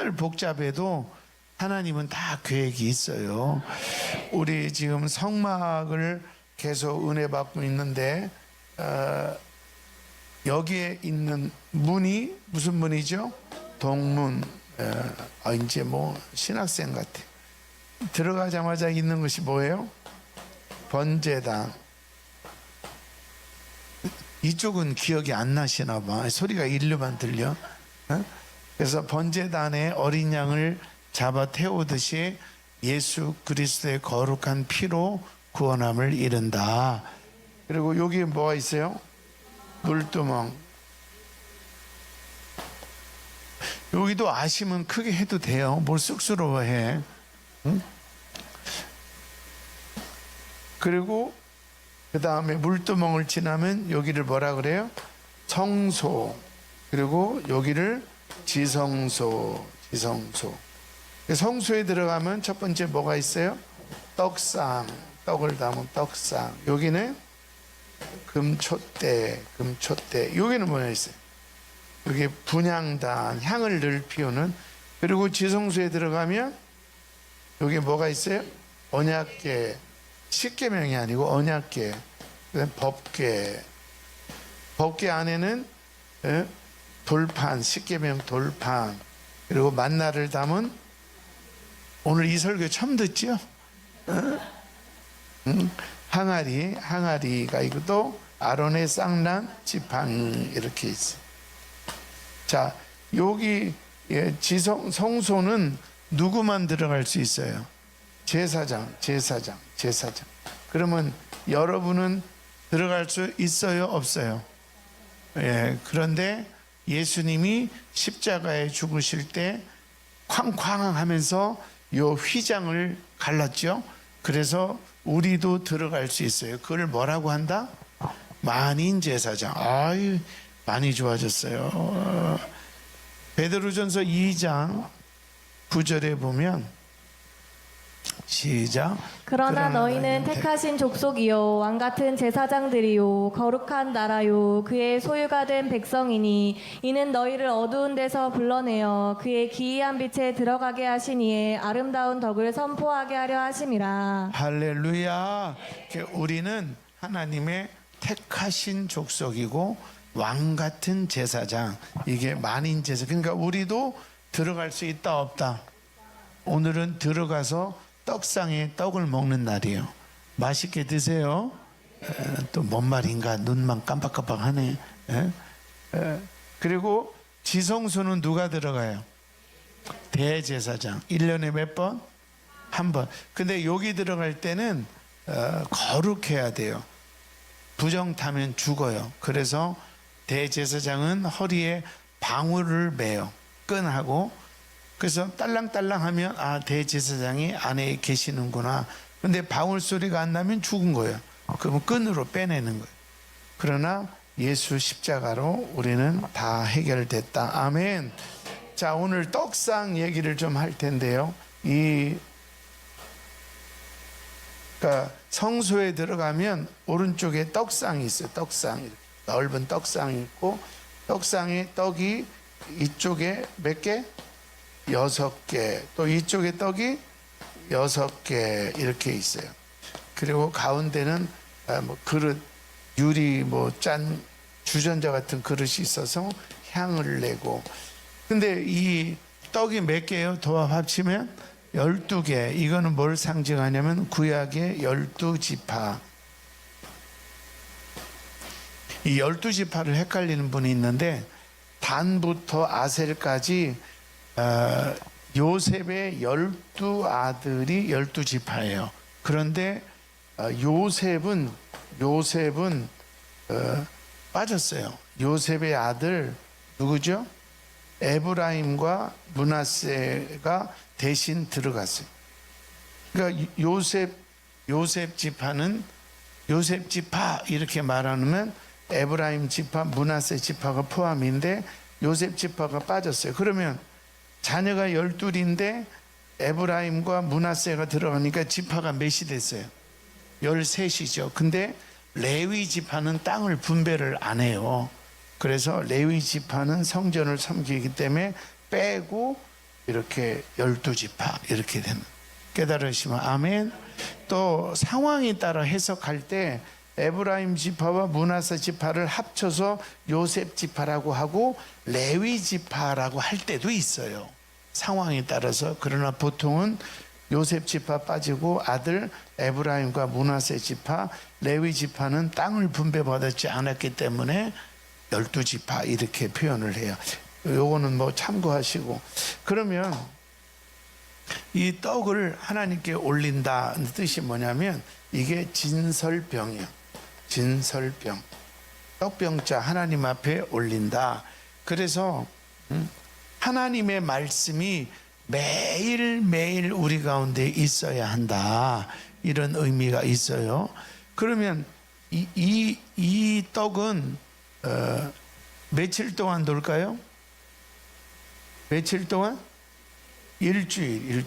복잡해도 하나님은 다 계획이 있어요. 우리 지금 성막을 계속 은혜 받고 있는데 여기에 있는 문이 무슨 문이죠? 동문. 이제 뭐 신학생 같아. 들어가자마자 있는 것이 뭐예요? 번제단. 이쪽은 기억이 안 나시나 봐. 소리가 일루만 들려. 그래서 번제단에 어린 양을 잡아 태우듯이 예수 그리스도의 거룩한 피로 구원함을 이룬다. 그리고 여기 뭐가 있어요? 물두멍. 여기도 아시면 크게 해도 돼요. 뭘 쑥스러워해. 응? 그리고 그 다음에 물두멍을 지나면 여기를 뭐라 그래요? 성소. 그리고 여기를 지성소. 성소에 들어가면 첫 번째 뭐가 있어요? 떡상. 떡을 담은 떡상. 여기는 금촛대. 여기는 뭐가 있어요? 여기 분향단, 향을 늘 피우는. 그리고 지성소에 들어가면 여기 뭐가 있어요? 언약궤. 십계명이 아니고 언약궤. 법궤. 법궤 안에는 돌판, 십계명 돌판. 그리고 만나를 담은, 오늘 이 설교 처음 듣죠? 항아리가 이것도 아론의 쌍난 지팡이 이렇게 있어요. 자, 여기 성소는 누구만 들어갈 수 있어요? 제사장. 그러면 여러분은 들어갈 수 있어요? 없어요? 예, 그런데 예수님이 십자가에 죽으실 때 쾅쾅 하면서 요 휘장을 갈랐죠. 그래서 우리도 들어갈 수 있어요. 그걸 뭐라고 한다? 만인 제사장. 아유, 많이 좋아졌어요. 베드로전서 2장 9절에 보면 시작. 그러나 너희는 택하신 족속이요 왕같은 제사장들이요 거룩한 나라요 그의 소유가 된 백성이니 이는 너희를 어두운 데서 불러내어 그의 기이한 빛에 들어가게 하시니에 아름다운 덕을 선포하게 하려 하심이라. 할렐루야. 우리는 하나님의 택하신 족속이고 왕같은 제사장. 이게 만인 제사. 그러니까 우리도 들어갈 수 있다 없다? 오늘은 들어가서 떡상에 떡을 먹는 날이에요. 맛있게 드세요. 또 뭔 말인가 눈만 깜빡깜빡하네. 그리고 지성소는 누가 들어가요? 대제사장. 1년에 몇 번? 한 번. 근데 여기 들어갈 때는 거룩해야 돼요. 부정 타면 죽어요. 그래서 대제사장은 허리에 방울을 매요. 끈하고. 그래서 딸랑딸랑 하면 대제사장이 안에 계시는구나. 근데 방울 소리가 안 나면 죽은 거예요. 그러면 끈으로 빼내는 거예요. 그러나 예수 십자가로 우리는 다 해결됐다. 아멘. 자, 오늘 떡상 얘기를 좀 할 텐데요. 그러니까 성소에 들어가면 오른쪽에 떡상이 있어요. 떡상. 이렇게 넓은 떡상이 있고, 떡상에 떡이 이쪽에 몇 개? 6개. 또 이쪽에 떡이 6개 이렇게 있어요. 그리고 가운데는 그릇, 유리 짠 주전자 같은 그릇이 있어서 향을 내고. 근데 이 떡이 몇 개예요? 도합 합치면 12개. 이거는 뭘 상징하냐면 구약의 12지파. 이 12지파를 헷갈리는 분이 있는데, 단부터 아셀까지 요셉의 12아들이 12지파예요. 그런데 요셉은 빠졌어요. 요셉의 아들 누구죠? 에브라임과 므낫세가 대신 들어갔어요. 그러니까 요셉 지파는 요셉 지파 이렇게 말하면 에브라임 지파, 므낫세 지파가 포함인데 요셉 지파가 빠졌어요. 그러면 자녀가 12인데 에브라임과 므낫세가 들어가니까 지파가 몇이 됐어요? 13이죠. 근데 레위 지파는 땅을 분배를 안 해요. 그래서 레위 지파는 성전을 섬기기 때문에 빼고 이렇게 12지파 이렇게 되는, 깨달으시면 아멘. 또 상황에 따라 해석할 때 에브라임 지파와 므낫세 지파를 합쳐서 요셉 지파라고 하고 레위 지파라고 할 때도 있어요. 상황에 따라서. 그러나 보통은 요셉 지파 빠지고 아들 에브라임과 므낫세 지파, 레위 지파는 땅을 분배받았지 않았기 때문에 12지파 이렇게 표현을 해요. 요거는 뭐 참고하시고. 그러면 이 떡을 하나님께 올린다는 뜻이 뭐냐면 이게 진설병이에요. 진설병. 떡병자 하나님 앞에 올린다. 그래서 하나님의 말씀이 매일매일 우리 가운데 있어야 한다. 이런 의미가 있어요. 그러면 이 떡은 며칠 동안 놀까요? 며칠 동안? 일주일.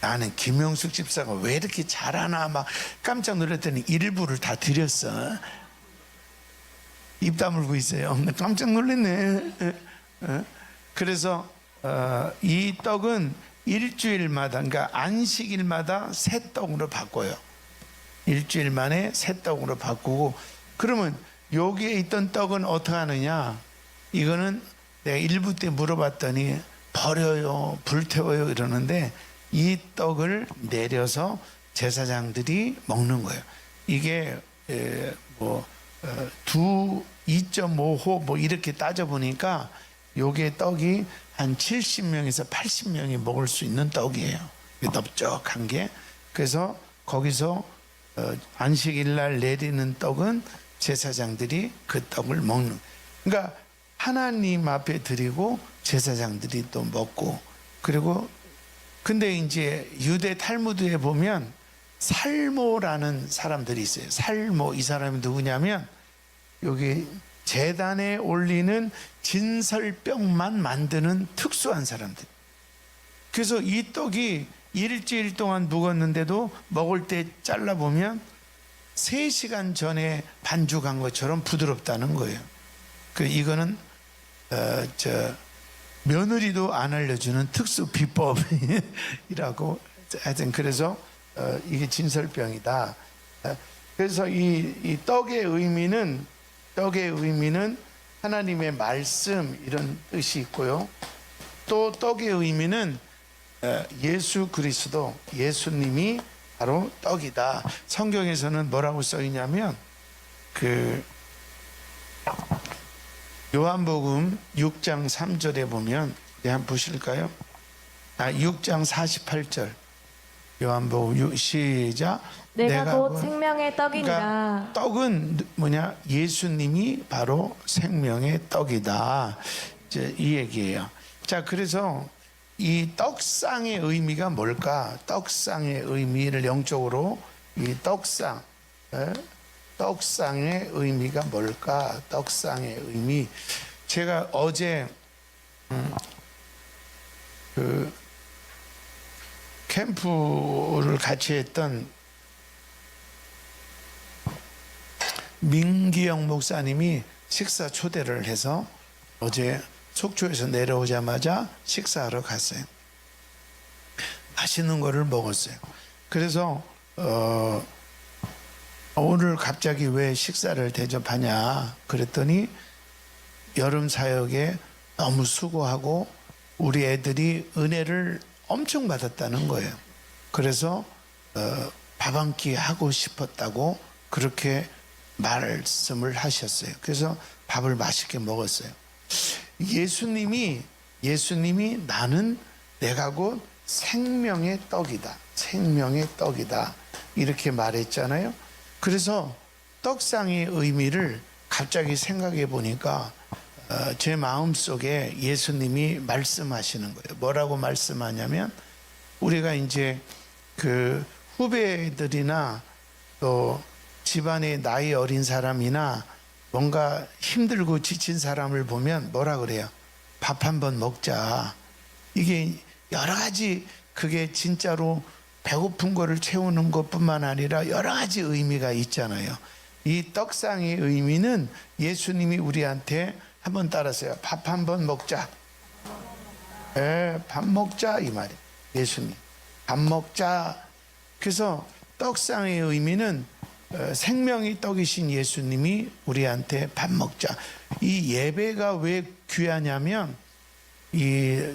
나는 김영숙 집사가 왜 이렇게 잘하나 막 깜짝 놀랐더니 일부를 다 드렸어. 입 다물고 있어요. 깜짝 놀랐네. 그래서 이 떡은 일주일마다, 그러니까 안식일마다 새 떡으로 바꿔요. 일주일 만에 새 떡으로 바꾸고. 그러면 여기에 있던 떡은 어떻게 하느냐? 이거는 내가 일부 때 물어봤더니 버려요, 불태워요 이러는데 이 떡을 내려서 제사장들이 먹는 거예요. 이게 2.5호 뭐 이렇게 따져보니까 요게 떡이 한 70명에서 80명이 먹을 수 있는 떡이에요. 넓적한 게. 그래서 거기서 안식일 날 내리는 떡은 제사장들이 그 떡을 먹는. 그러니까 하나님 앞에 드리고 제사장들이 또 먹고. 그리고 근데 이제 유대 탈무드에 보면 살모라는 사람들이 있어요. 살모, 이 사람이 누구냐면 여기 제단에 올리는 진설병만 만드는 특수한 사람들. 그래서 이 떡이 일주일 동안 묵었는데도 먹을 때 잘라보면 3시간 전에 반죽한 것처럼 부드럽다는 거예요. 이거는 며느리도 안 알려주는 특수 비법이라고. 하여튼 그래서 이게 진설병이다. 그래서 이 떡의 의미는 하나님의 말씀 이런 뜻이 있고요. 또 떡의 의미는 예수 그리스도, 예수님이 바로 떡이다. 성경에서는 뭐라고 써 있냐면 요한복음 6장 3절에 보면 한번 보실까요? 6장 48절. 요한복음 시작. 내가 곧 생명의 떡이니라. 그러니까 떡은 뭐냐? 예수님이 바로 생명의 떡이다. 이제 이 얘기예요. 자, 그래서 이 떡상의 의미가 뭘까? 떡상의 의미를 영적으로 이 떡상의 의미가 뭘까? 떡상의 의미. 제가 어제 캠프를 같이 했던 민기영 목사님이 식사 초대를 해서 어제 속초에서 내려오자마자 식사하러 갔어요. 맛있는 거를 먹었어요. 그래서 오늘 갑자기 왜 식사를 대접하냐 그랬더니 여름 사역에 너무 수고하고 우리 애들이 은혜를 엄청 받았다는 거예요. 그래서 밥 한 끼 하고 싶었다고 그렇게 말씀을 하셨어요. 그래서 밥을 맛있게 먹었어요. 예수님이 나는 내가 곧 생명의 떡이다. 생명의 떡이다. 이렇게 말했잖아요. 그래서 떡상의 의미를 갑자기 생각해 보니까 제 마음속에 예수님이 말씀하시는 거예요. 뭐라고 말씀하냐면 우리가 이제 그 후배들이나 또 집안에 나이 어린 사람이나 뭔가 힘들고 지친 사람을 보면 뭐라 그래요? 밥 한번 먹자. 이게 여러 가지 그게 진짜로 배고픈 거를 채우는 것뿐만 아니라 여러 가지 의미가 있잖아요. 이 떡상의 의미는 예수님이 우리한테 한번 따라서요. 밥 한번 먹자. 밥 먹자 이 말이에요. 예수님 밥 먹자. 그래서 떡상의 의미는 생명이 떡이신 예수님이 우리한테 밥 먹자. 이 예배가 왜 귀하냐면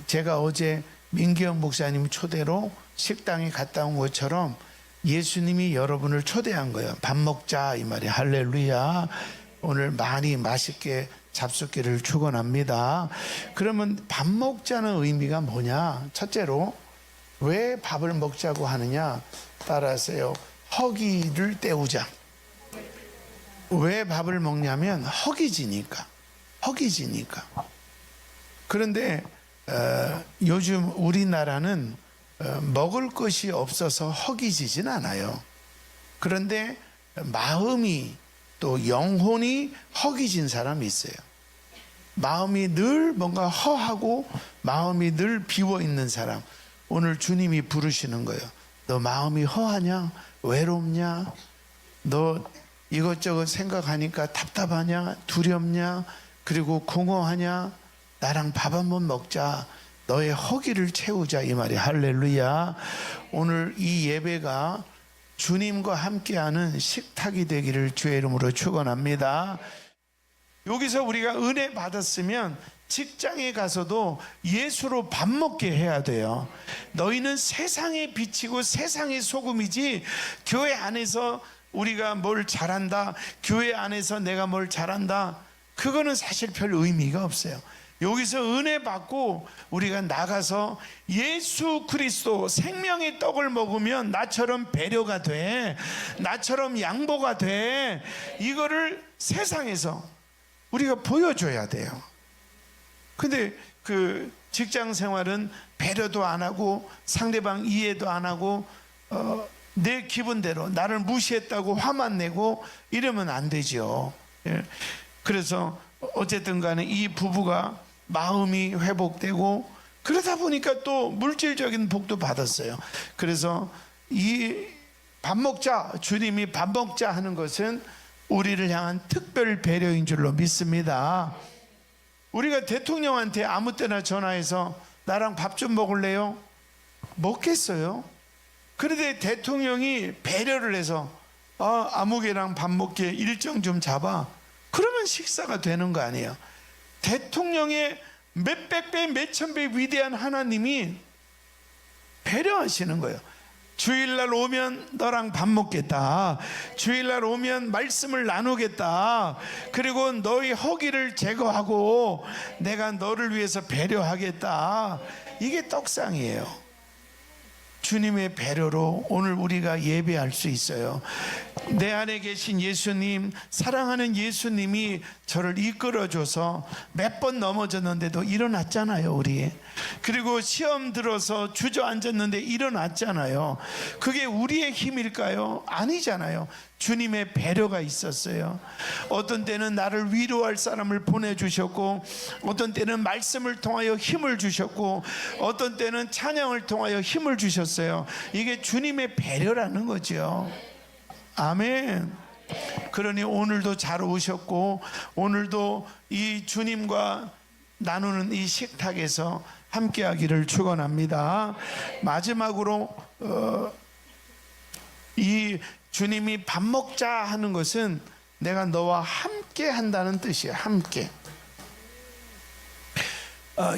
제가 어제 민기영 목사님 초대로 식당에 갔다 온 것처럼 예수님이 여러분을 초대한 거예요. 밥 먹자 이 말이에요. 할렐루야. 오늘 많이 맛있게 잡숫기를 축원합니다. 그러면 밥 먹자는 의미가 뭐냐? 첫째로 왜 밥을 먹자고 하느냐? 따라하세요. 허기를 때우자. 왜 밥을 먹냐면 허기지니까. 그런데 요즘 우리나라는 먹을 것이 없어서 허기지진 않아요. 그런데 마음이 또 영혼이 허기진 사람이 있어요. 마음이 늘 뭔가 허하고 마음이 늘 비워 있는 사람. 오늘 주님이 부르시는 거예요. 너 마음이 허하냐? 외롭냐? 너 이것저것 생각하니까 답답하냐? 두렵냐? 그리고 공허하냐? 나랑 밥 한번 먹자. 너의 허기를 채우자 이 말이 할렐루야. 오늘 이 예배가 주님과 함께하는 식탁이 되기를 주의 이름으로 축원합니다. 여기서 우리가 은혜 받았으면 직장에 가서도 예수로 밥 먹게 해야 돼요. 너희는 세상에 비치고 세상의 소금이지. 교회 안에서 우리가 뭘 잘한다, 교회 안에서 내가 뭘 잘한다, 그거는 사실 별 의미가 없어요. 여기서 은혜 받고 우리가 나가서 예수 그리스도 생명의 떡을 먹으면 나처럼 배려가 돼, 나처럼 양보가 돼. 이거를 세상에서 우리가 보여줘야 돼요. 근데 그 직장 생활은 배려도 안 하고 상대방 이해도 안 하고 내 기분대로 나를 무시했다고 화만 내고 이러면 안 되죠. 그래서 어쨌든 간에 이 부부가 마음이 회복되고 그러다 보니까 또 물질적인 복도 받았어요. 그래서 이 밥 먹자, 주님이 밥 먹자 하는 것은 우리를 향한 특별 배려인 줄로 믿습니다. 우리가 대통령한테 아무 때나 전화해서 나랑 밥 좀 먹을래요? 먹겠어요? 그런데 대통령이 배려를 해서 아무개랑 밥 먹게 일정 좀 잡아. 그러면 식사가 되는 거 아니에요. 대통령의 몇백 배, 몇천 배 위대한 하나님이 배려하시는 거예요. 주일날 오면 너랑 밥 먹겠다. 주일날 오면 말씀을 나누겠다. 그리고 너희 허기를 제거하고 내가 너를 위해서 배려하겠다. 이게 떡상이에요. 주님의 배려로 오늘 우리가 예배할 수 있어요. 내 안에 계신 예수님, 사랑하는 예수님이 저를 이끌어줘서 몇 번 넘어졌는데도 일어났잖아요, 우리. 그리고 시험 들어서 주저앉았는데 일어났잖아요. 그게 우리의 힘일까요? 아니잖아요. 주님의 배려가 있었어요. 어떤 때는 나를 위로할 사람을 보내주셨고, 어떤 때는 말씀을 통하여 힘을 주셨고, 어떤 때는 찬양을 통하여 힘을 주셨어요. 이게 주님의 배려라는 거죠. 아멘. 그러니 오늘도 잘 오셨고, 오늘도 이 주님과 나누는 이 식탁에서 함께하기를 축원합니다. 마지막으로 이 주님이 밥 먹자 하는 것은 내가 너와 함께 한다는 뜻이에요. 함께.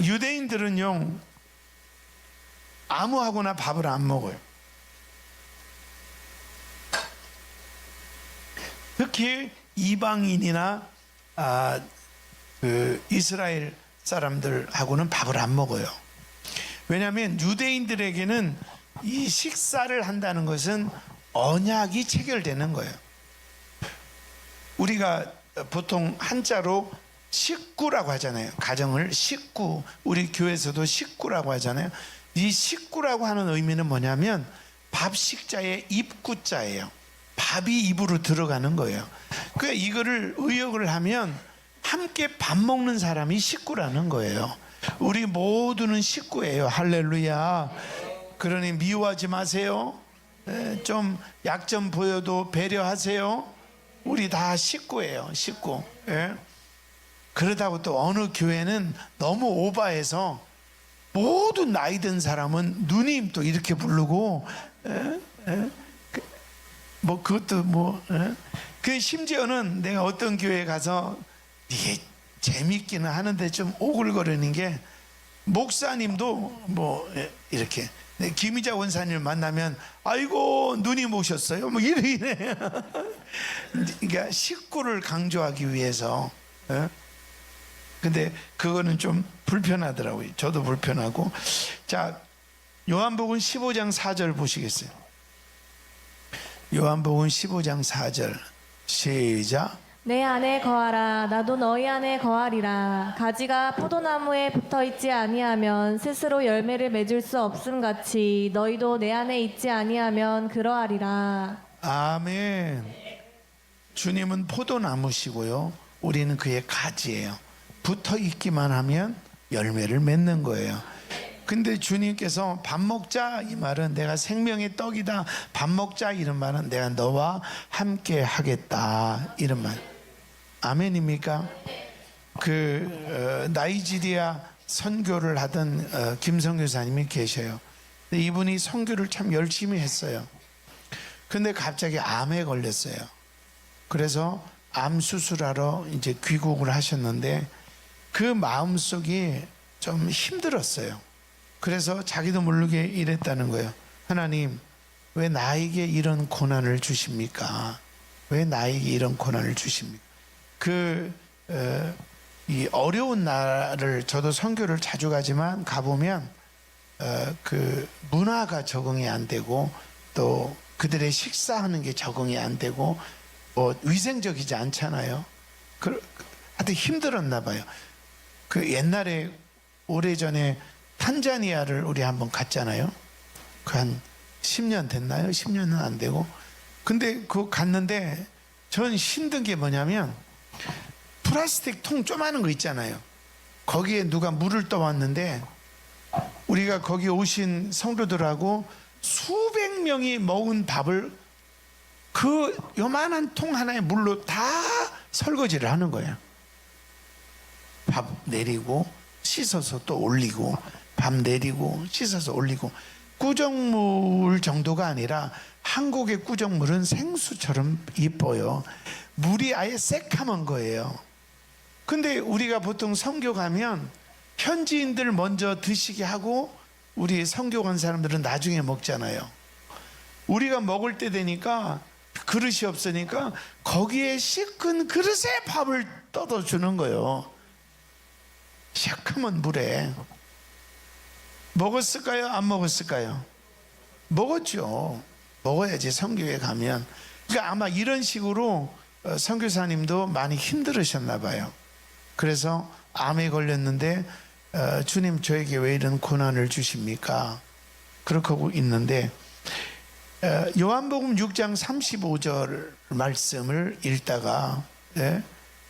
유대인들은요, 아무하고나 밥을 안 먹어요. 특히 이방인이나 그 이스라엘 사람들하고는 밥을 안 먹어요. 왜냐하면 유대인들에게는 이 식사를 한다는 것은 언약이 체결되는 거예요. 우리가 보통 한자로 식구라고 하잖아요. 가정을 식구, 우리 교회에서도 식구라고 하잖아요. 이 식구라고 하는 의미는 뭐냐면 밥식자의 입구자예요. 밥이 입으로 들어가는 거예요. 그러니까 이거를 의역을 하면 함께 밥 먹는 사람이 식구라는 거예요. 우리 모두는 식구예요. 할렐루야. 그러니 미워하지 마세요. 좀 약점 보여도 배려하세요. 우리 다 식구예요. 식구. 그러다고 또 어느 교회는 너무 오바해서 모든 나이 든 사람은 누님 또 이렇게 부르고 뭐 그것도 그 심지어는 내가 어떤 교회에 가서 이게 재밌기는 하는데 좀 오글거리는 게 목사님도 뭐 이렇게 김희자 원사님을 만나면 아이고 누님 오셨어요 뭐 이래 그러니까 식구를 강조하기 위해서 근데 그거는 좀 불편하더라고요. 저도 불편하고. 자, 요한복음 15장 4절 보시겠어요? 요한복음 15장 4절 시작. 내 안에 거하라 나도 너희 안에 거하리라. 가지가 포도나무에 붙어 있지 아니하면 스스로 열매를 맺을 수 없음 같이 너희도 내 안에 있지 아니하면 그러하리라. 아멘. 주님은 포도나무시고요. 우리는 그의 가지예요. 붙어 있기만 하면 열매를 맺는 거예요. 근데 주님께서 밥 먹자 이 말은 내가 생명의 떡이다. 밥 먹자 이런 말은 내가 너와 함께 하겠다 이런 말. 아멘입니까? 나이지리아 선교를 하던 김성 교사님이 계셔요. 근데 이분이 선교를 참 열심히 했어요. 근데 갑자기 암에 걸렸어요. 그래서 암 수술하러 이제 귀국을 하셨는데 그 마음속이 좀 힘들었어요. 그래서 자기도 모르게 이랬다는 거예요. 하나님, 왜 나에게 이런 고난을 주십니까? 왜 나에게 이런 고난을 주십니까? 이 어려운 나라를 저도 선교를 자주 가지만 가보면 그 문화가 적응이 안 되고 또 그들의 식사하는 게 적응이 안 되고 뭐 위생적이지 않잖아요. 하여튼 힘들었나 봐요. 그 옛날에 오래전에 탄자니아를 우리 한번 갔잖아요. 그 한 10년 됐나요? 10년은 안 되고. 근데 그거 갔는데 전 힘든 게 뭐냐면 플라스틱 통 조그마한 거 있잖아요. 거기에 누가 물을 떠왔는데 우리가 거기 오신 성도들하고 수백 명이 먹은 밥을 그 요만한 통 하나에 물로 다 설거지를 하는 거예요. 밥 내리고 씻어서 또 올리고 밥 내리고 씻어서 올리고. 꾸정물 정도가 아니라 한국의 꾸정물은 생수처럼 이뻐요. 물이 아예 새카만 거예요. 근데 우리가 보통 선교 가면 현지인들 먼저 드시게 하고 우리 선교 간 사람들은 나중에 먹잖아요. 우리가 먹을 때 되니까 그릇이 없으니까 거기에 씻은 그릇에 밥을 떠서 주는 거예요. 새카만 물에. 먹었을까요? 안 먹었을까요? 먹었죠. 먹어야지 선교에 가면. 그러니까 아마 이런 식으로 선교사님도 많이 힘들으셨나 봐요. 그래서 암에 걸렸는데 주님 저에게 왜 이런 고난을 주십니까? 그렇게 하고 있는데 요한복음 6장 35절 말씀을 읽다가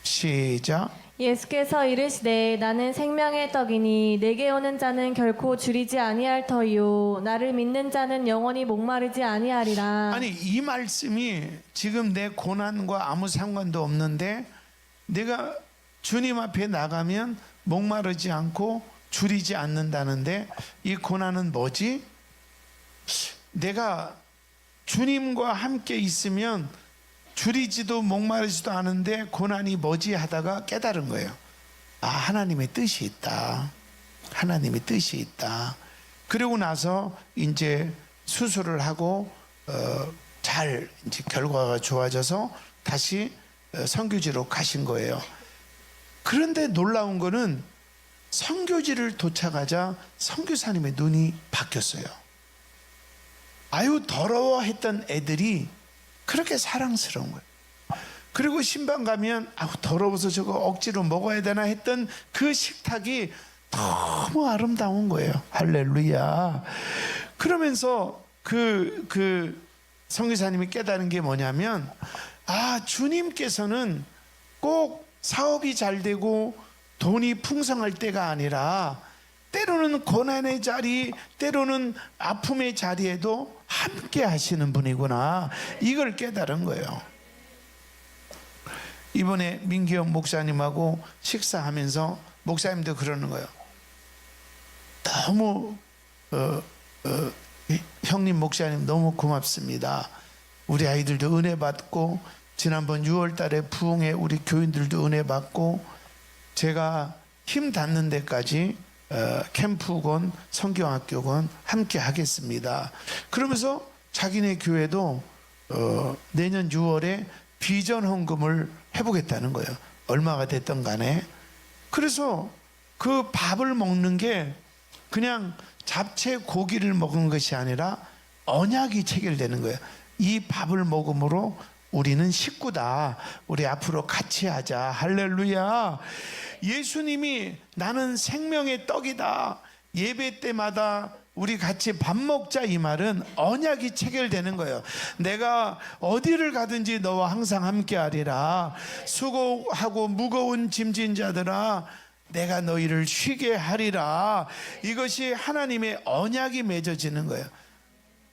시작. 예수께서 이르시되 나는 생명의 떡이니 내게 오는 자는 결코 줄이지 아니할 터이요 나를 믿는 자는 영원히 목마르지 아니하리라. 아니 이 말씀이 지금 내 고난과 아무 상관도 없는데 내가 주님 앞에 나가면 목마르지 않고 줄이지 않는다는데 이 고난은 뭐지? 내가 주님과 함께 있으면 줄이지도 목마르지도 않은데 고난이 뭐지 하다가 깨달은 거예요. 아, 하나님의 뜻이 있다. 하나님의 뜻이 있다. 그리고 나서 이제 수술을 하고 잘 이제 결과가 좋아져서 다시 선교지로 가신 거예요. 그런데 놀라운 거는 선교지를 도착하자 선교사님의 눈이 바뀌었어요. 아유 더러워했던 애들이 그렇게 사랑스러운 거예요. 그리고 신방 가면 아우 더러워서 저거 억지로 먹어야 되나 했던 그 식탁이 너무 아름다운 거예요. 할렐루야. 그러면서 그 선교사님이 깨달은 게 뭐냐면 아 주님께서는 꼭 사업이 잘 되고 돈이 풍성할 때가 아니라 때로는 고난의 자리, 때로는 아픔의 자리에도 함께 하시는 분이구나. 이걸 깨달은 거예요. 이번에 민기영 목사님하고 식사하면서 목사님도 그러는 거예요. 너무 형님 목사님 너무 고맙습니다. 우리 아이들도 은혜 받고 지난번 6월 달에 부흥회 우리 교인들도 은혜 받고 제가 힘 닿는 데까지 캠프건 성경학교건 함께 하겠습니다. 그러면서 자기네 교회도 내년 6월에 비전 헌금을 해보겠다는 거예요. 얼마가 됐던 간에. 그래서 그 밥을 먹는 게 그냥 잡채 고기를 먹은 것이 아니라 언약이 체결되는 거예요. 이 밥을 먹음으로 우리는 식구다. 우리 앞으로 같이 하자. 할렐루야. 예수님이 나는 생명의 떡이다. 예배 때마다 우리 같이 밥 먹자 이 말은 언약이 체결되는 거예요. 내가 어디를 가든지 너와 항상 함께 하리라. 수고하고 무거운 짐진 자들아 내가 너희를 쉬게 하리라. 이것이 하나님의 언약이 맺어지는 거예요.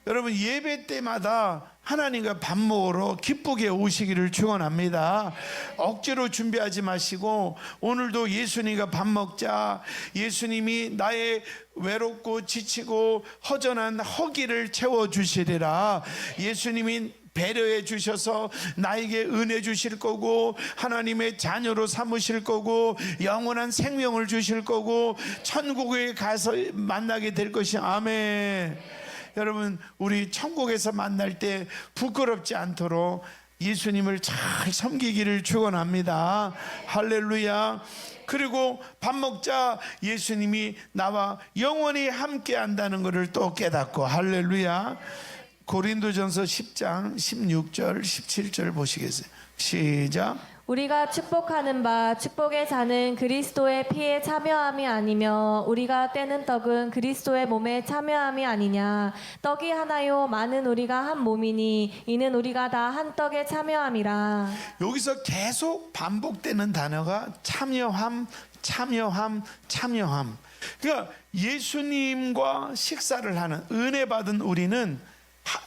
여러분 예배 때마다 하나님과 밥 먹으러 기쁘게 오시기를 축원합니다. 억지로 준비하지 마시고 오늘도 예수님과 밥 먹자. 예수님이 나의 외롭고 지치고 허전한 허기를 채워주시리라. 예수님이 배려해 주셔서 나에게 은혜 주실 거고 하나님의 자녀로 삼으실 거고 영원한 생명을 주실 거고 천국에 가서 만나게 될 것이 아멘. 여러분 우리 천국에서 만날 때 부끄럽지 않도록 예수님을 잘 섬기기를 축원합니다. 할렐루야. 그리고 밥 먹자. 예수님이 나와 영원히 함께 한다는 것을 또 깨닫고 할렐루야. 고린도전서 10장 16절 17절 보시겠어요? 시작. 우리가 축복하는 바 축복의 잔은 그리스도의 피에 참여함이 아니며 우리가 떼는 떡은 그리스도의 몸에 참여함이 아니냐. 떡이 하나요 많은 우리가 한 몸이니 이는 우리가 다 한 떡에 참여함이라. 여기서 계속 반복되는 단어가 참여함, 참여함, 참여함. 그러니까 예수님과 식사를 하는 은혜 받은 우리는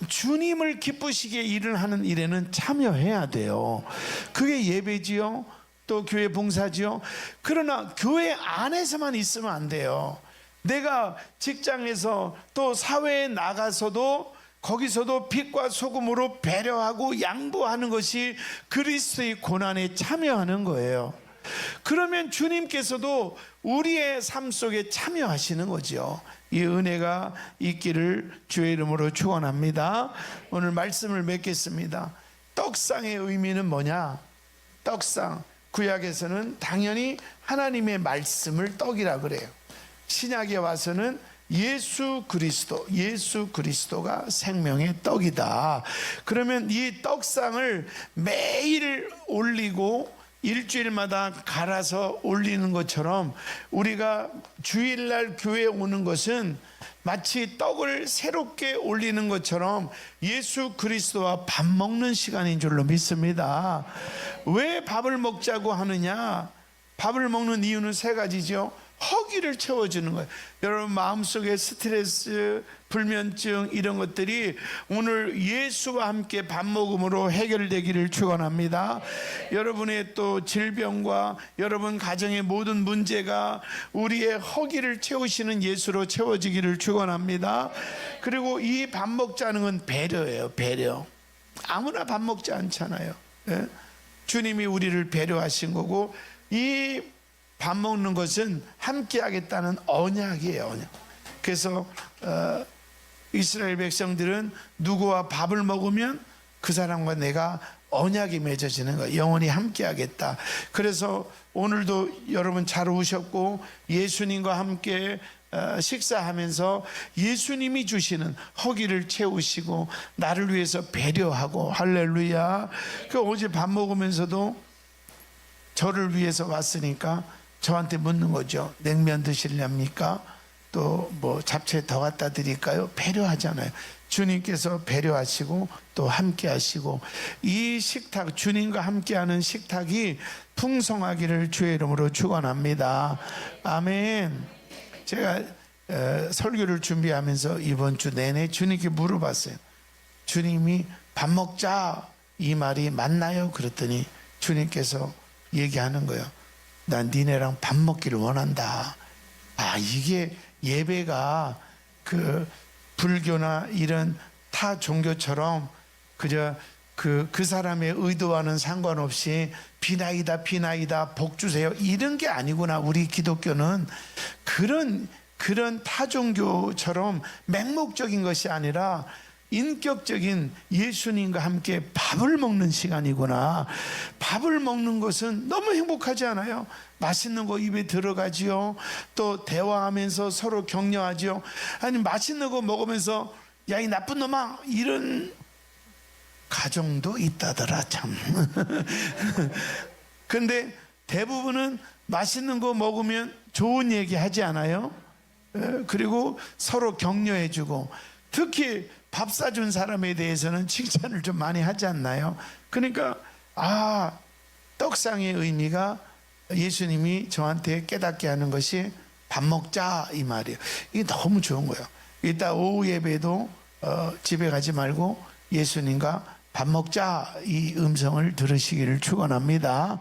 주님을 기쁘시게 일을 하는 일에는 참여해야 돼요. 그게 예배지요. 또 교회 봉사지요. 그러나 교회 안에서만 있으면 안 돼요. 내가 직장에서 또 사회에 나가서도 거기서도 빛과 소금으로 배려하고 양보하는 것이 그리스도의 고난에 참여하는 거예요. 그러면 주님께서도 우리의 삶 속에 참여하시는 거죠. 이 은혜가 있기를 주의 이름으로 축원합니다. 오늘 말씀을 맺겠습니다. 떡상의 의미는 뭐냐? 떡상, 구약에서는 당연히 하나님의 말씀을 떡이라 그래요. 신약에 와서는 예수 그리스도가 생명의 떡이다. 그러면 이 떡상을 매일 올리고 일주일마다 갈아서 올리는 것처럼 우리가 주일날 교회에 오는 것은 마치 떡을 새롭게 올리는 것처럼 예수 그리스도와 밥 먹는 시간인 줄로 믿습니다. 왜 밥을 먹자고 하느냐? 밥을 먹는 이유는 세 가지죠. 허기를 채워주는 거예요. 여러분 마음속에 스트레스, 불면증 이런 것들이 오늘 예수와 함께 밥 먹음으로 해결되기를 축원합니다. 여러분의 또 질병과 여러분 가정의 모든 문제가 우리의 허기를 채우시는 예수로 채워지기를 축원합니다. 그리고 이 밥 먹자는 건 배려예요. 배려. 아무나 밥 먹지 않잖아요. 예? 주님이 우리를 배려하신 거고 이 밥 먹는 것은 함께 하겠다는 언약이에요. 언약. 그래서 이스라엘 백성들은 누구와 밥을 먹으면 그 사람과 내가 언약이 맺어지는 거예요. 영원히 함께 하겠다. 그래서 오늘도 여러분 잘 오셨고 예수님과 함께 식사하면서 예수님이 주시는 허기를 채우시고 나를 위해서 배려하고 할렐루야. 그 어제 밥 먹으면서도 저를 위해서 왔으니까 저한테 묻는 거죠. 냉면 드실랍니까? 또 뭐 잡채 더 갖다 드릴까요? 배려하잖아요. 주님께서 배려하시고 또 함께 하시고 이 식탁, 주님과 함께하는 식탁이 풍성하기를 주의 이름으로 축원합니다. 아멘. 제가 설교를 준비하면서 이번 주 내내 주님께 물어봤어요. 주님이 밥 먹자 이 말이 맞나요? 그랬더니 주님께서 얘기하는 거예요. 난 니네랑 밥 먹기를 원한다. 아, 이게 예배가 그 불교나 이런 타 종교처럼 그저 그 사람의 의도와는 상관없이 비나이다 복 주세요 이런 게 아니구나. 우리 기독교는 그런 타 종교처럼 맹목적인 것이 아니라 인격적인 예수님과 함께 밥을 먹는 시간이구나. 밥을 먹는 것은 너무 행복하지 않아요? 맛있는 거 입에 들어가지요. 또 대화하면서 서로 격려하지요. 아니 맛있는 거 먹으면서 야 이 나쁜 놈아 이런 가정도 있다더라 참. 근데 대부분은 맛있는 거 먹으면 좋은 얘기 하지 않아요? 그리고 서로 격려해주고 특히 밥 사준 사람에 대해서는 칭찬을 좀 많이 하지 않나요? 그러니까 떡상의 의미가 예수님이 저한테 깨닫게 하는 것이 밥 먹자 이 말이에요. 이게 너무 좋은 거예요. 이따 오후 예배도 집에 가지 말고 예수님과 밥 먹자 이 음성을 들으시기를 축원합니다.